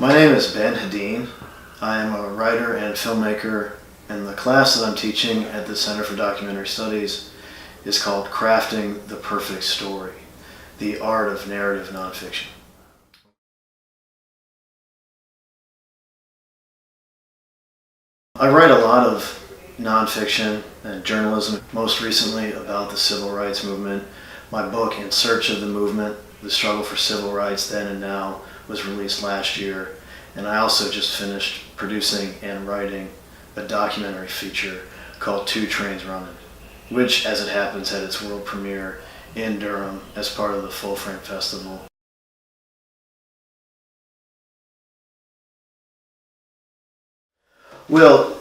My name is Hedin. I am a writer and filmmaker, and the class that I'm teaching at the Center for Documentary Studies is called Crafting the Perfect Story, the Art of Narrative Nonfiction. I write a lot of nonfiction and journalism, most recently about the civil rights movement. My book, In Search of the Movement, The Struggle for Civil Rights Then and Now, was released last year. And I also just finished producing and writing a documentary feature called Two Trains Running, which, as it happens, had its world premiere in Durham as part of the Full Frame Festival. Well,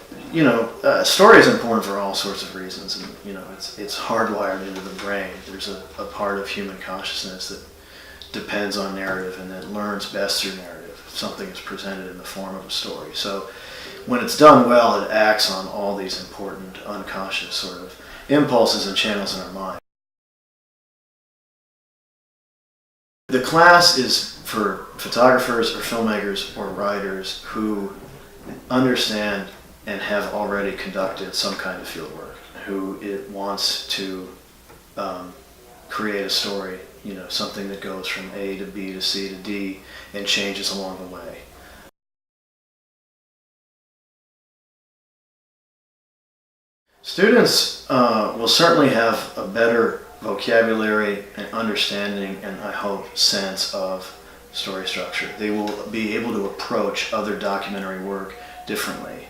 story is important for all sorts of reasons, and it's hardwired into the brain. There's a part of human consciousness that depends on narrative and that learns best through narrative. If something is presented in the form of a story. So when it's done well, it acts on all these important unconscious sort of impulses and channels in our mind. The class is for photographers or filmmakers or writers who understand and have already conducted some kind of field work, who it wants to create a story, something that goes from A to B to C to D and changes along the way. Students will certainly have a better vocabulary and understanding and, I hope, sense of story structure. They will be able to approach other documentary work differently,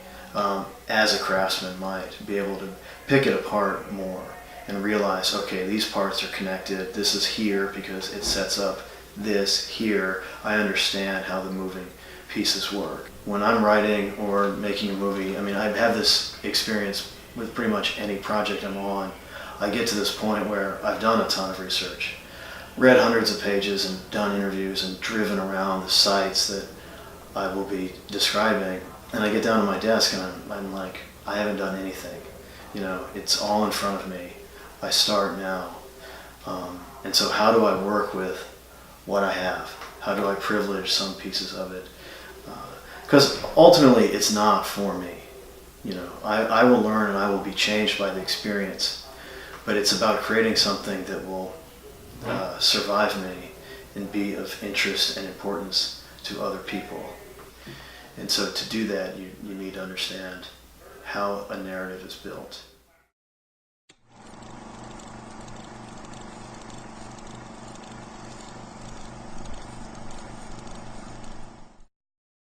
as a craftsman might, be able to pick it apart more and realize, okay, these parts are connected, this is here because it sets up this here. I understand how the moving pieces work. When I'm writing or making a movie, I have this experience with pretty much any project I'm on. I get to this point where I've done a ton of research, read hundreds of pages and done interviews and driven around the sites that I will be describing, and I get down to my desk and I'm like, I haven't done anything. It's all in front of me. I start now. And so how do I work with what I have? How do I privilege some pieces of it? Because ultimately it's not for me. I will learn and I will be changed by the experience, but it's about creating something that will survive me and be of interest and importance to other people. And so to do that, you need to understand how a narrative is built.